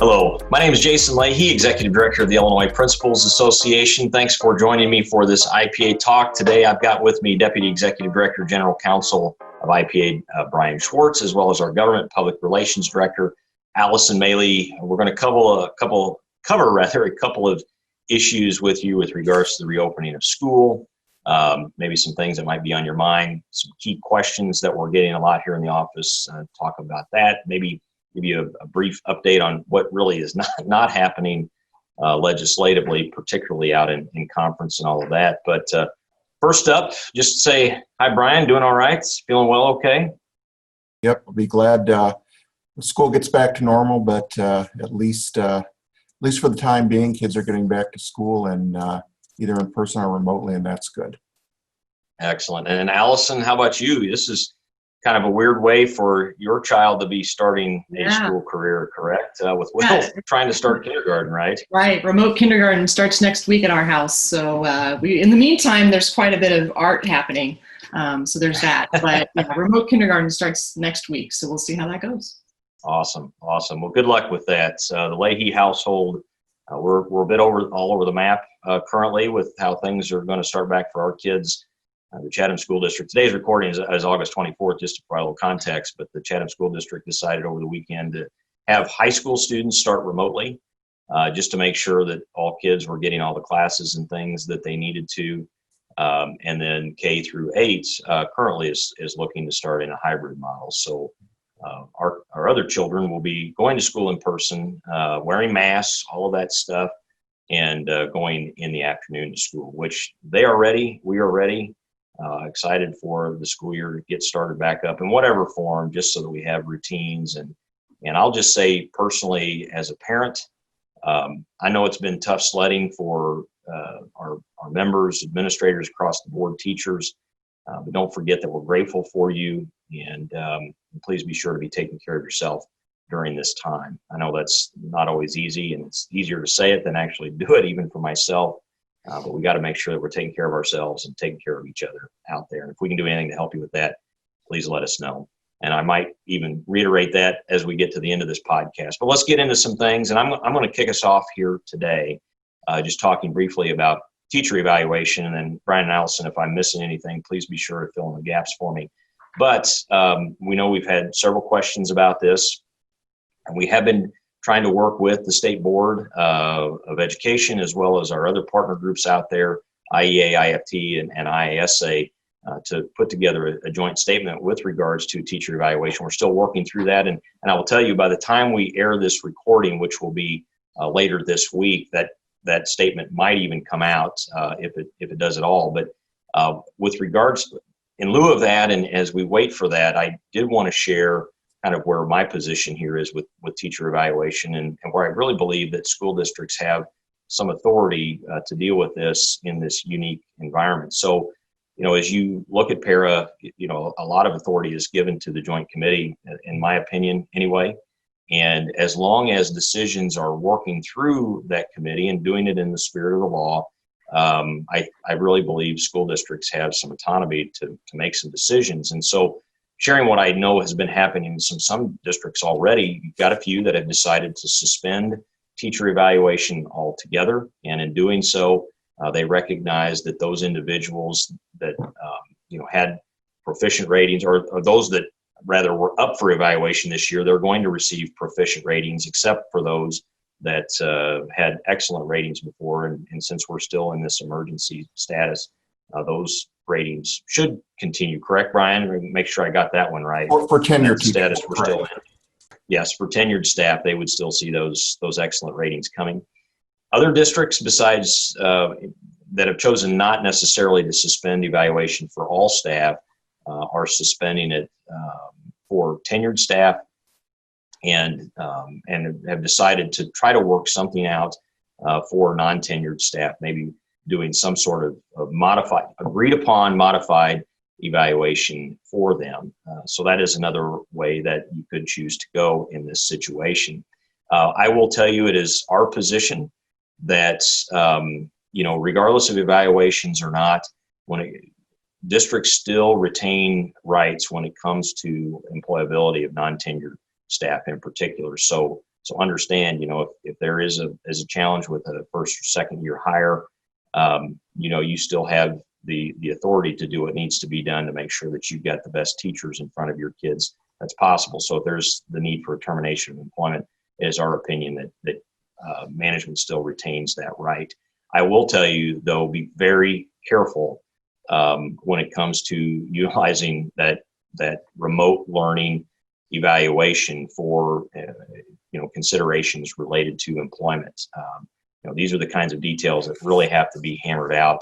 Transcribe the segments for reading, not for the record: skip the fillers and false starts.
Hello, my name is Jason Leahy, Executive Director of the Illinois Principals Association. Thanks for joining me for this IPA talk. Today I've got with me Deputy Executive Director, General Counsel of IPA, Brian Schwartz, as well as our Government Public Relations Director, Allison Maley. We're going to cover a couple of issues with you with regards to the reopening of school, maybe some things that might be on your mind, some key questions that we're getting a lot here in the office, talk about that, maybe give you a brief update on what really is not happening legislatively, particularly out in conference and all of that. But first up, just say, hi, Brian, doing all right? Feeling well, okay? Yep, I'll be glad school gets back to normal, but at least for the time being, kids are getting back to school and either in person or remotely, and that's good. Excellent. And Allison, how about you? This is kind of a weird way for your child to be starting a school career, correct? With Will trying to start kindergarten, right? Right. Remote kindergarten starts next week at our house. So in the meantime, there's quite a bit of art happening. So there's that. But remote kindergarten starts next week. So we'll see how that goes. Awesome. Well, good luck with that. The Leahy household, we're a bit all over the map currently with how things are going to start back for our kids. The Chatham School District, today's recording is August 24th, just to provide a little context, but the Chatham School District decided over the weekend to have high school students start remotely, just to make sure that all kids were getting all the classes and things that they needed to. And then K through 8 currently is looking to start in a hybrid model. So our other children will be going to school in person, wearing masks, all of that stuff, and going in the afternoon to school, which they are ready. We are ready. Excited for the school year to get started back up in whatever form, just so that we have routines. And I'll just say personally, as a parent, I know it's been tough sledding for our members, administrators across the board, teachers, but don't forget that we're grateful for you, and please be sure to be taking care of yourself during this time. I know that's not always easy, and it's easier to say it than actually do it, even for myself. But we got to make sure that we're taking care of ourselves and taking care of each other out there. And if we can do anything to help you with that, please let us know. And I might even reiterate that as we get to the end of this podcast. But let's get into some things. And I'm going to kick us off here today, just talking briefly about teacher evaluation. And then Brian and Allison, if I'm missing anything, please be sure to fill in the gaps for me. But we know we've had several questions about this, and we have been trying to work with the State Board of Education, as well as our other partner groups out there, IEA, IFT, and IASA, to put together a joint statement with regards to teacher evaluation. We're still working through that, and I will tell you, by the time we air this recording, which will be later this week, that statement might even come out if it does at all. But with regards, in lieu of that, and as we wait for that, I did want to share kind of where my position here is with teacher evaluation, and where I really believe that school districts have some authority to deal with this in this unique environment. So, as you look at para, a lot of authority is given to the Joint Committee, in my opinion, anyway. And as long as decisions are working through that committee and doing it in the spirit of the law, I really believe school districts have some autonomy to make some decisions. And so, sharing what I know has been happening in some districts already, you've got a few that have decided to suspend teacher evaluation altogether. And in doing so, they recognize that those individuals that had proficient ratings, or those that rather were up for evaluation this year, they're going to receive proficient ratings, except for those that had excellent ratings before. And since we're still in this emergency status, those ratings should continue, correct, Brian? Make sure I got that one right. For tenured status, we're still in. Yes, for tenured staff, they would still see those excellent ratings coming. Other districts besides that have chosen not necessarily to suspend evaluation for all staff are suspending it for tenured staff, and have decided to try to work something out for non-tenured staff, maybe doing some sort of agreed upon modified evaluation for them. So that is another way that you could choose to go in this situation. I will tell you, it is our position that, regardless of evaluations or not, districts still retain rights when it comes to employability of non-tenured staff in particular. So So understand, if there is a challenge with a first or second year hire, you still have the authority to do what needs to be done to make sure that you've got the best teachers in front of your kids that's possible. So if there's the need for a termination of employment, it is our opinion that management still retains that right. I will tell you, though, be very careful when it comes to utilizing that remote learning evaluation for considerations related to employment. These are the kinds of details that really have to be hammered out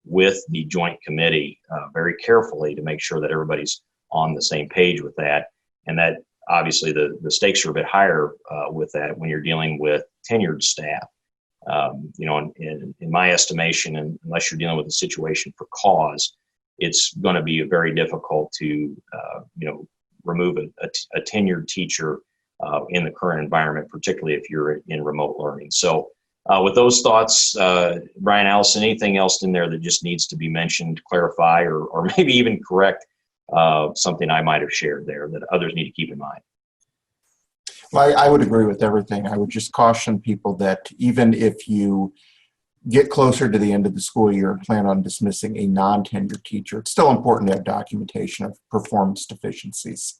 with the joint committee very carefully to make sure that everybody's on the same page with that. And that obviously the stakes are a bit higher with that when you're dealing with tenured staff. In my estimation, and unless you're dealing with a situation for cause, it's going to be very difficult to remove a tenured teacher in the current environment, particularly if you're in remote learning. So with those thoughts, Brian, Allison, anything else in there that just needs to be mentioned, clarify, or maybe even correct something I might have shared there that others need to keep in mind? Well, I would agree with everything. I would just caution people that even if you get closer to the end of the school year and plan on dismissing a non-tenured teacher, it's still important to have documentation of performance deficiencies,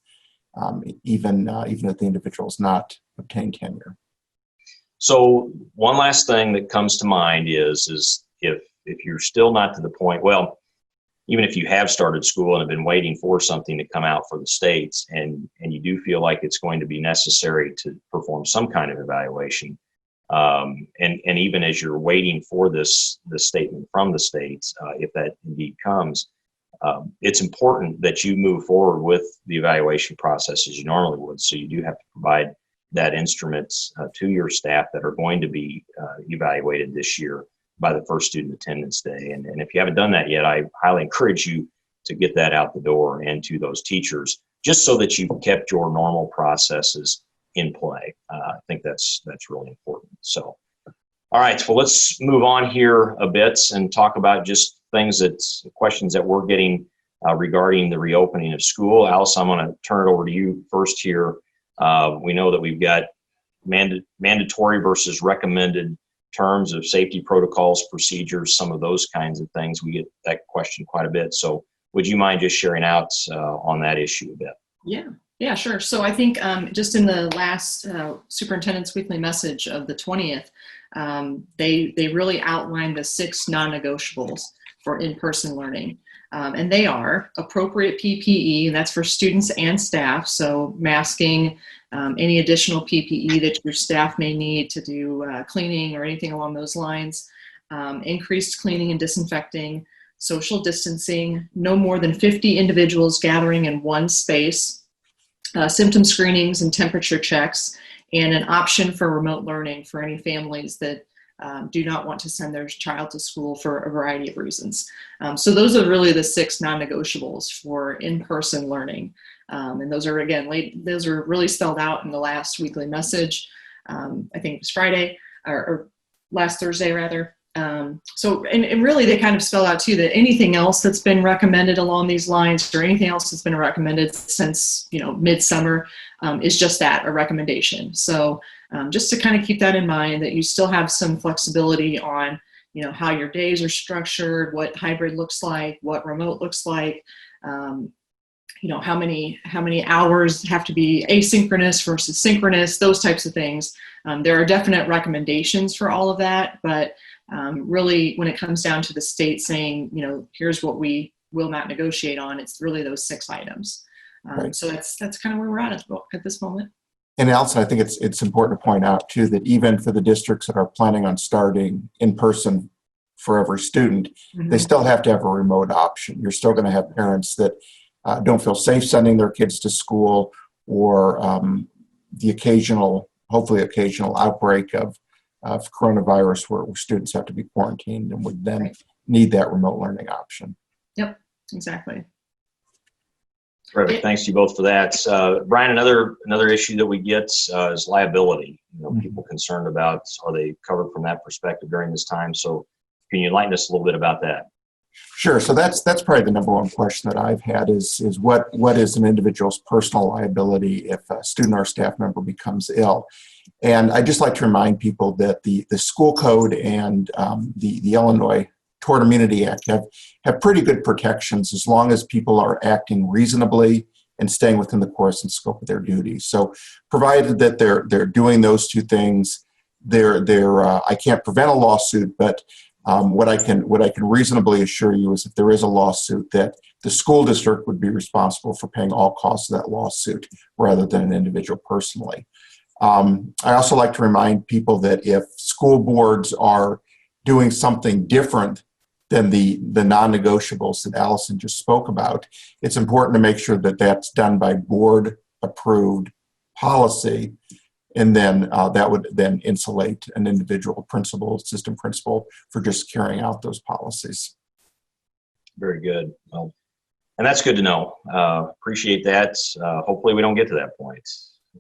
even if the individual has not obtained tenure. So one last thing that comes to mind is if you're still not to the point, well, even if you have started school and have been waiting for something to come out for the states, and you do feel like it's going to be necessary to perform some kind of evaluation, and even as you're waiting for this statement from the states, if that indeed comes, it's important that you move forward with the evaluation process as you normally would. So you do have to provide that instrument to your staff that are going to be evaluated this year by the first student attendance day. And if you haven't done that yet, I highly encourage you to get that out the door and to those teachers, just so that you've kept your normal processes in play. I think that's really important. So, all right, well, let's move on here a bit and talk about just questions that we're getting regarding the reopening of school. Alice, I'm going to turn it over to you first here. We know that we've got mandatory versus recommended terms of safety protocols, procedures, some of those kinds of things. We get that question quite a bit. So would you mind just sharing out on that issue a bit? Yeah, sure. So I think just in the last Superintendent's Weekly Message of the 20th, they really outlined the 6 non-negotiables for in-person learning. And they are appropriate PPE, and that's for students and staff. So masking, any additional PPE that your staff may need to do cleaning or anything along those lines, increased cleaning and disinfecting, social distancing, no more than 50 individuals gathering in one space, symptom screenings and temperature checks, and an option for remote learning for any families that do not want to send their child to school for a variety of reasons. So those are really the 6 non-negotiables for in-person learning. And those are, again, those are really spelled out in the last weekly message. I think it was Friday or last Thursday rather. So really they kind of spell out too that anything else that's been recommended along these lines or anything else that's been recommended since, midsummer is just that, a recommendation. So just to kind of keep that in mind, that you still have some flexibility on, how your days are structured, what hybrid looks like, what remote looks like, how many hours have to be asynchronous versus synchronous, those types of things. There are definite recommendations for all of that, but really when it comes down to the state saying, here's what we will not negotiate on, it's really those 6 items. Right. So that's kind of where we're at this moment. And Allison, I think it's important to point out too that even for the districts that are planning on starting in person for every student, they still have to have a remote option. You're still going to have parents that don't feel safe sending their kids to school, or the hopefully occasional outbreak of coronavirus where students have to be quarantined and would then need that remote learning option. Yep, exactly. Perfect. Thanks to you both for that. Brian, another issue that we get is liability. People concerned about, are they covered from that perspective during this time? So can you enlighten us a little bit about that? Sure. So that's probably the number one question that I've had is what is an individual's personal liability if a student or staff member becomes ill? And I just like to remind people that the school code and the Illinois Tort Immunity Act have pretty good protections as long as people are acting reasonably and staying within the course and scope of their duties. So provided that they're doing those two things, I can't prevent a lawsuit, but what I can reasonably assure you is if there is a lawsuit, that the school district would be responsible for paying all costs of that lawsuit rather than an individual personally. I also like to remind people that if school boards are doing something different than the non-negotiables that Allison just spoke about, it's important to make sure that that's done by board approved policy. And then that would then insulate an individual principal, system principal, for just carrying out those policies. Very good. Well, and that's good to know. Appreciate that. Hopefully we don't get to that point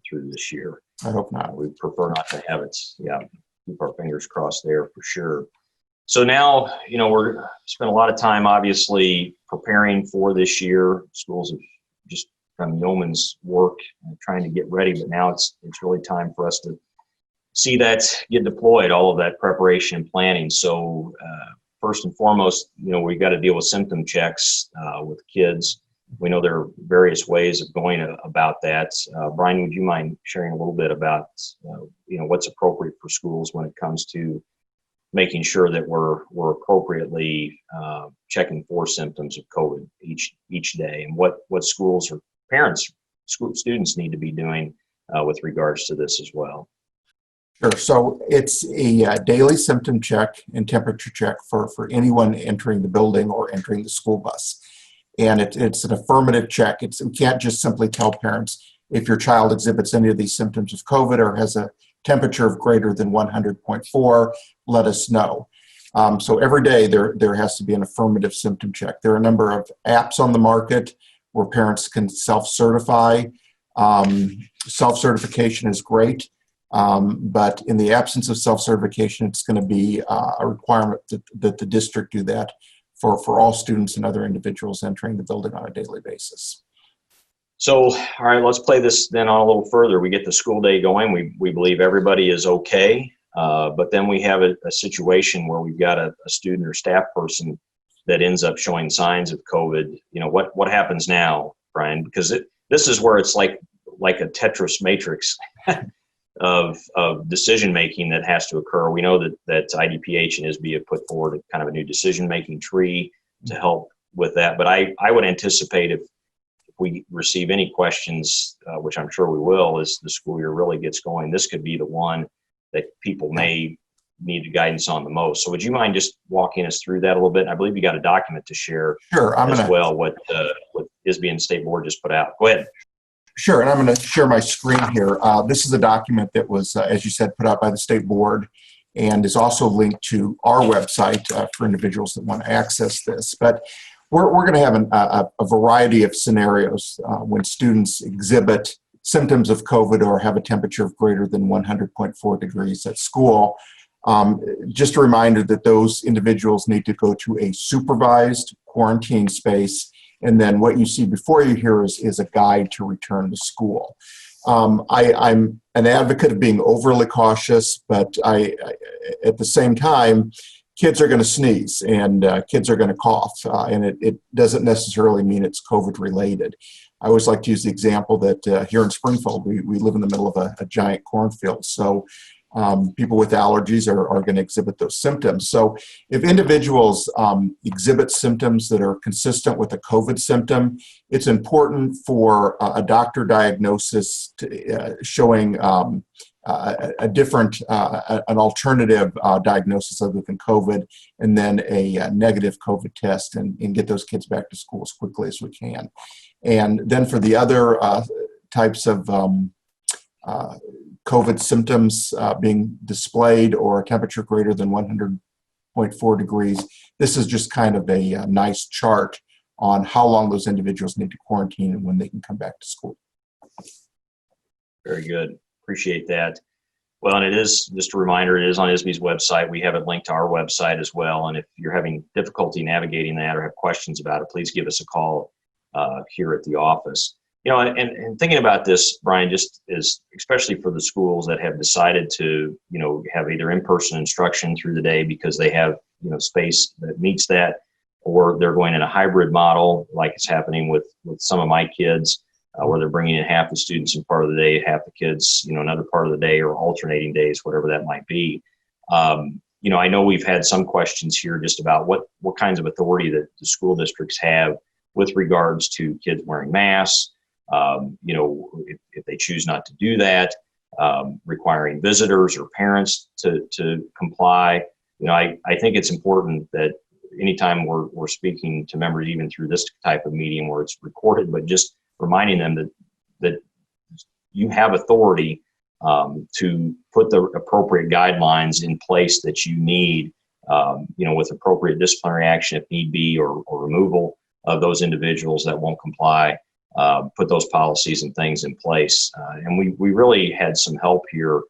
through this year. I hope not. We prefer not to have it. Yeah, keep our fingers crossed there for sure. So now, we're spent a lot of time obviously preparing for this year. Schools have just done yeoman's work trying to get ready, but now it's really time for us to see that get deployed, all of that preparation and planning. So first and foremost, we've got to deal with symptom checks with kids. We know there are various ways of going about that. Brian, would you mind sharing a little bit about what's appropriate for schools when it comes to making sure that we're appropriately checking for symptoms of COVID each day, and what schools or parents, students need to be doing with regards to this as well? Sure. So it's a daily symptom check and temperature check for anyone entering the building or entering the school bus. And it's an affirmative check. We can't just simply tell parents if your child exhibits any of these symptoms of COVID or has a temperature of greater than 100.4, let us know. So every day there has to be an affirmative symptom check. There are a number of apps on the market where parents can self-certify. Self-certification is great, but in the absence of self-certification, it's going to be a requirement that the district do that for all students and other individuals entering the building on a daily basis. So, all right, let's play this then on a little further. We get the school day going. We believe everybody is okay, but then we have a situation where we've got a student or staff person that ends up showing signs of COVID. What happens now, Brian? Because this is where it's like a Tetris matrix of decision making that has to occur. We know that IDPH and ISB have put forward kind of a new decision making tree to help with that. But I would anticipate if we receive any questions, which I'm sure we will, as the school year really gets going, this could be the one that people may need guidance on the most. So would you mind just walking us through that a little bit? I believe you got a document to share. Sure. Well, what ISB and State Board just put out. Go ahead. Sure, and I'm going to share my screen here. This is a document that was, as you said, put out by the State Board and is also linked to our website for individuals that want to access this. But we're going to have a variety of scenarios when students exhibit symptoms of COVID or have a temperature of greater than 100.4 degrees at school. Just a reminder that those individuals need to go to a supervised quarantine space. And then what you see before you here is a guide to return to school. I'm an advocate of being overly cautious, but at the same time, kids are going to sneeze and kids are going to cough, and it doesn't necessarily mean it's COVID related. I always like to use the example that here in Springfield, we live in the middle of a giant cornfield. So people with allergies are going to exhibit those symptoms. So if individuals exhibit symptoms that are consistent with a COVID symptom, it's important for a doctor diagnosis showing a different, an alternative diagnosis other than COVID, and then a negative COVID test and get those kids back to school as quickly as we can. And then for the other types of COVID symptoms being displayed or a temperature greater than 100.4 degrees, this is just kind of a nice chart on how long those individuals need to quarantine and when they can come back to school. Very good. Appreciate that. Well, and it is, just a reminder, it is on ISB's website. We have it linked to our website as well. And if you're having difficulty navigating that or have questions about it, please give us a call here at the office. And thinking about this, Brian, just is especially for the schools that have decided to, have either in-person instruction through the day because they have, space that meets that, or they're going in a hybrid model like it's happening with some of my kids. Where they're bringing in half the students in part of the day, half the kids, another part of the day, or alternating days, whatever that might be. I know we've had some questions here just about what kinds of authority that the school districts have with regards to kids wearing masks, if they choose not to do that, requiring visitors or parents to comply. I think it's important that anytime we're speaking to members, even through this type of medium where it's recorded, but just reminding them that you have authority to put the appropriate guidelines in place that you need, with appropriate disciplinary action if need be, or removal of those individuals that won't comply, put those policies and things in place. And we really had some help here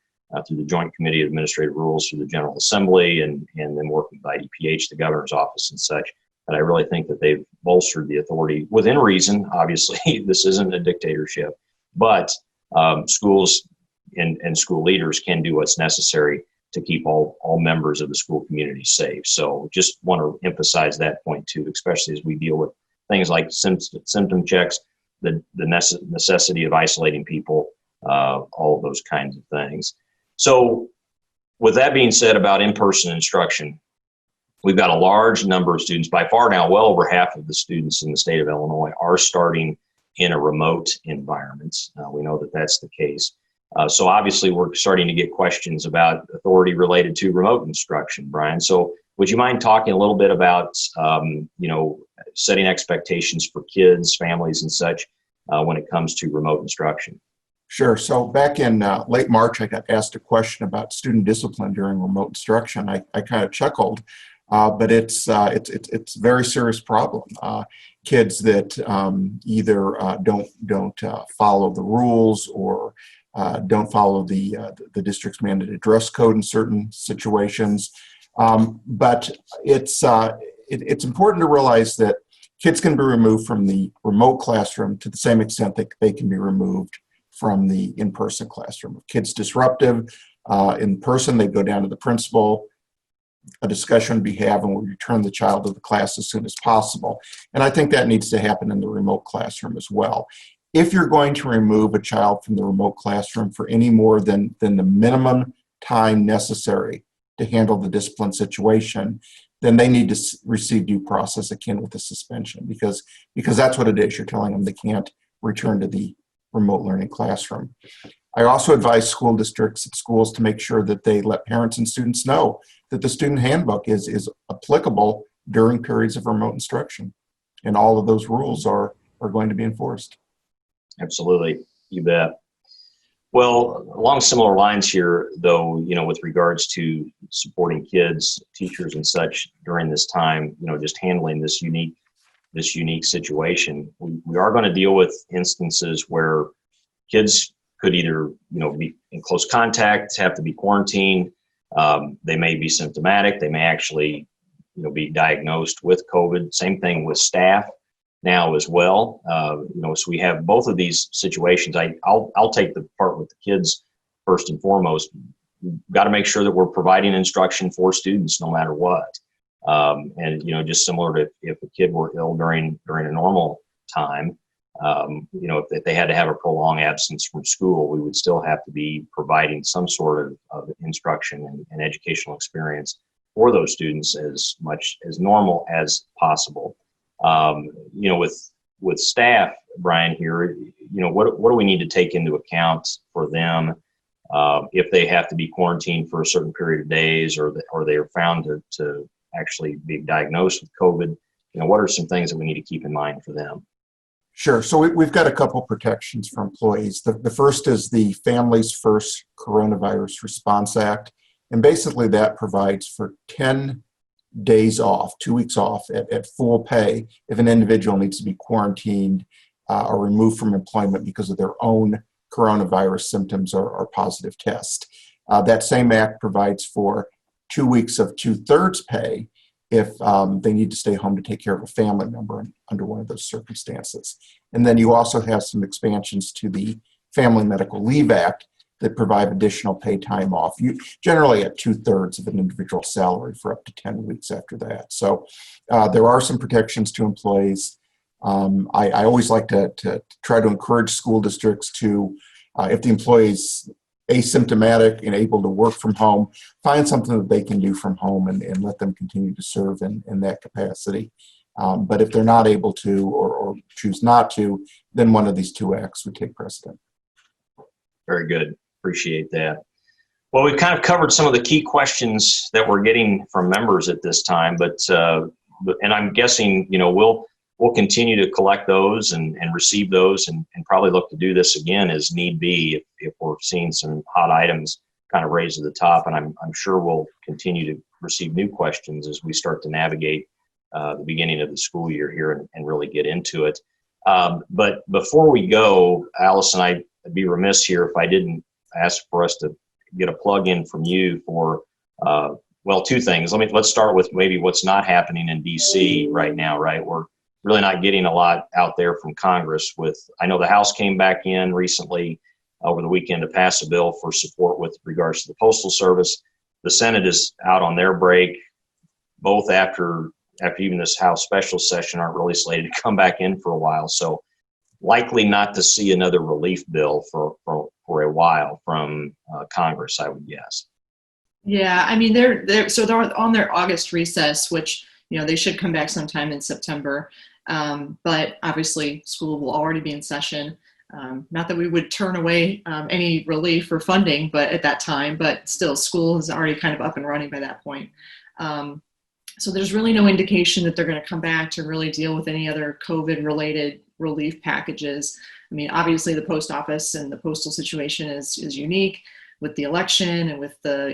through the Joint Committee of Administrative Rules, through the General Assembly, and then working with IPA, the governor's office and such. And I really think that they've bolstered the authority within reason. Obviously, this isn't a dictatorship, but schools and school leaders can do what's necessary to keep all members of the school community safe. So just want to emphasize that point too, especially as we deal with things like symptom checks, the necessity of isolating people, all of those kinds of things. So with that being said about in-person instruction, we've got a large number of students, by far now, well over half of the students in the state of Illinois are starting in a remote environment. We know that that's the case. So obviously we're starting to get questions about authority related to remote instruction, Brian. So would you mind talking a little bit about, setting expectations for kids, families, and such when it comes to remote instruction? Sure. So back in late March, I got asked a question about student discipline during remote instruction. I kind of chuckled. But it's a very serious problem. Kids that either don't follow the rules or don't follow the district's mandated dress code in certain situations. But it's important to realize that kids can be removed from the remote classroom to the same extent that they can be removed from the in-person classroom. If kids disruptive in person, they go down to the principal. A discussion would be had, and we return the child to the class as soon as possible. And I think that needs to happen in the remote classroom as well. If you're going to remove a child from the remote classroom for any more than the minimum time necessary to handle the discipline situation, then they need to receive due process akin with a suspension, because that's what it is. You're telling them they can't return to the remote learning classroom. I also advise school districts at schools to make sure that they let parents and students know that the student handbook is applicable during periods of remote instruction, and all of those rules are going to be enforced. Absolutely, you bet. Well, along similar lines here, though, with regards to supporting kids, teachers, and such during this time, just handling this unique situation, we are going to deal with instances where kids could either, be in close contact, have to be quarantined. They may be symptomatic. They may actually, be diagnosed with COVID. Same thing with staff now as well. So we have both of these situations. I'll take the part with the kids first and foremost. We've got to make sure that we're providing instruction for students no matter what. And just similar to if a kid were ill during a normal time, if they had to have a prolonged absence from school, we would still have to be providing some sort of instruction and educational experience for those students as much as normal as possible. With staff, Brian, here, what do we need to take into account for them if they have to be quarantined for a certain period of days, or they are found to actually be diagnosed with COVID? What are some things that we need to keep in mind for them? Sure. So we've got a couple protections for employees. The first is the Families First Coronavirus Response Act. And basically that provides for 10 days off, 2 weeks off at full pay if an individual needs to be quarantined or removed from employment because of their own coronavirus symptoms or positive test. That same act provides for 2 weeks of 2/3 pay if they need to stay home to take care of a family member under one of those circumstances. And then you also have some expansions to the Family Medical Leave Act that provide additional pay time off, generally at 2/3 of an individual salary for up to 10 weeks after that. So there are some protections to employees. I always like to try to encourage school districts to, if the employee's asymptomatic and able to work from home, find something that they can do from home and let them continue to serve in that capacity. But if they're not able to or choose not to, then one of these two acts would take precedent. Very good. Appreciate that. Well, we've kind of covered some of the key questions that we're getting from members at this time, and I'm guessing, we'll continue to collect those and receive those and probably look to do this again as need be if we're seeing some hot items kind of raised to the top. And I'm sure we'll continue to receive new questions as we start to navigate the beginning of the school year here and really get into it. But before we go, Allison, I'd be remiss here if I didn't ask for us to get a plug in from you for, two things. Let's start with maybe what's not happening in DC right now, right? We're really not getting a lot out there from Congress I know the House came back in recently over the weekend to pass a bill for support with regards to the Postal Service. The Senate is out on their break, both after even this House special session aren't really slated to come back in for a while. So likely not to see another relief bill for a while from Congress, I would guess. Yeah, I mean, they're on their August recess, which, they should come back sometime in September. But obviously school will already be in session. Not that we would turn away any relief or funding, but at that time, but still school is already kind of up and running by that point. So there's really no indication that they're going to come back to really deal with any other COVID related relief packages. I mean, obviously the post office and the postal situation is unique with the election and with the,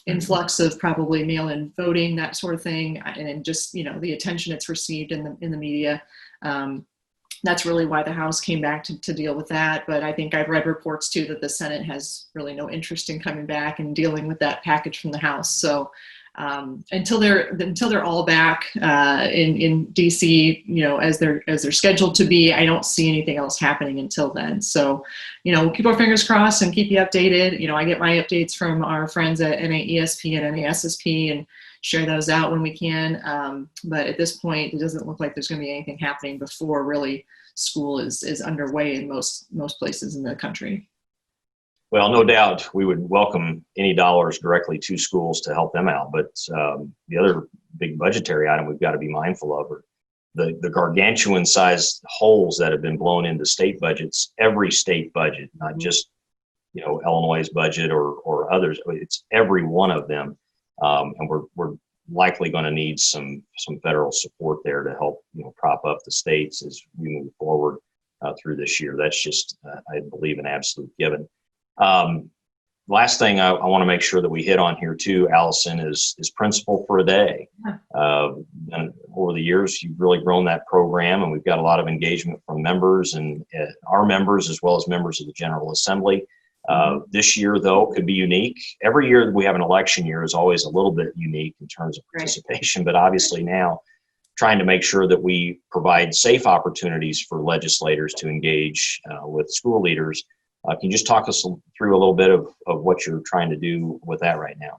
influx of probably mail-in voting, that sort of thing. And just, the attention it's received in the media. That's really why the House came back to deal with that. But I think I've read reports too that the Senate has really no interest in coming back and dealing with that package from the House. So until they're all back in DC, as they're scheduled to be, I don't see anything else happening until then. So, we'll keep our fingers crossed and keep you updated. I get my updates from our friends at NAESP and NASSP and share those out when we can. But at this point, it doesn't look like there's going to be anything happening before really school is underway in most places in the country. Well, no doubt we would welcome any dollars directly to schools to help them out. But the other big budgetary item we've got to be mindful of are the gargantuan sized holes that have been blown into state budgets, every state budget, not just, Illinois' budget or others. It's every one of them. And we're likely going to need some federal support there to help, prop up the states as we move forward through this year. That's just, I believe, an absolute given. Last thing I want to make sure that we hit on here too, Allison, is Principal for a Day. And over the years, you've really grown that program, and we've got a lot of engagement from members and our members as well as members of the General Assembly. This year, though, could be unique. Every year that we have an election year is always a little bit unique in terms of participation, but obviously now trying to make sure that we provide safe opportunities for legislators to engage with school leaders. Can you just talk us through a little bit of what you're trying to do with that right now?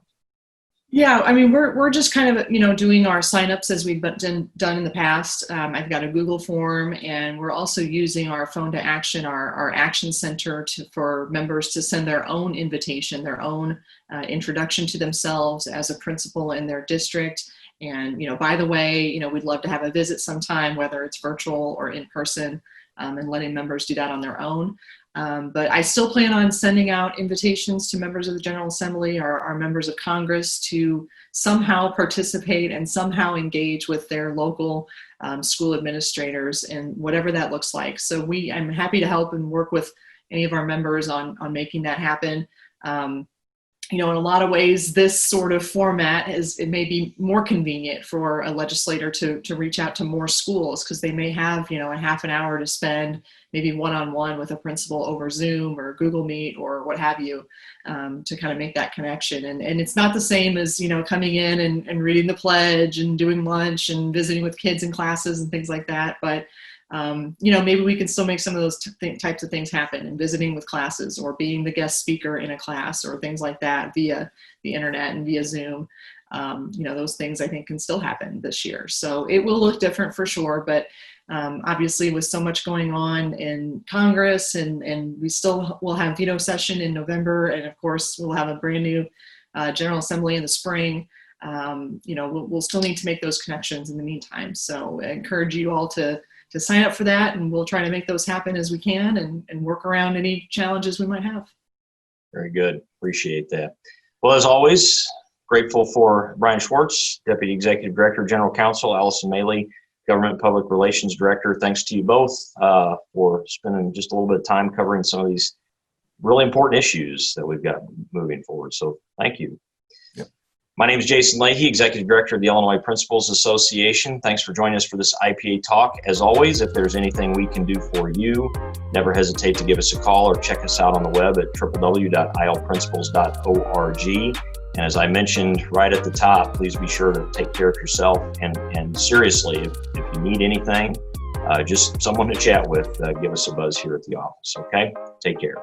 Yeah, I mean, we're just kind of, doing our signups as we've done in the past. I've got a Google form, and we're also using our phone to action, our action center for members to send their own invitation, their own introduction to themselves as a principal in their district. And, by the way, we'd love to have a visit sometime, whether it's virtual or in person, and letting members do that on their own. But I still plan on sending out invitations to members of the General Assembly or our members of Congress to somehow participate and somehow engage with their local school administrators and whatever that looks like. So I'm happy to help and work with any of our members on making that happen. in a lot of ways, this sort of format it may be more convenient for a legislator to reach out to more schools, because they may have, a half an hour to spend maybe one-on-one with a principal over Zoom or Google Meet or what have you, to kind of make that connection. And it's not the same as, coming in and reading the pledge and doing lunch and visiting with kids in classes and things like that. But maybe we can still make some of those types of things happen, and visiting with classes or being the guest speaker in a class or things like that via the internet and via Zoom. Those things I think can still happen this year. So it will look different for sure, but obviously with so much going on in Congress, and we still will have veto session in November. And of course we'll have a brand new General Assembly in the spring. We'll still need to make those connections in the meantime. So I encourage you all to sign up for that, and we'll try to make those happen as we can, and work around any challenges we might have. Very good. Appreciate that. Well, as always, grateful for Brian Schwartz, Deputy Executive Director, General Counsel, Allison Maley, Government Public Relations Director. Thanks to you both for spending just a little bit of time covering some of these really important issues that we've got moving forward. So thank you. My name is Jason Leahy, Executive Director of the Illinois Principals Association. Thanks for joining us for this IPA talk. As always, if there's anything we can do for you, never hesitate to give us a call or check us out on the web at www.ilprincipals.org. And as I mentioned right at the top, please be sure to take care of yourself. And seriously, if you need anything, just someone to chat with, give us a buzz here at the office, okay? Take care.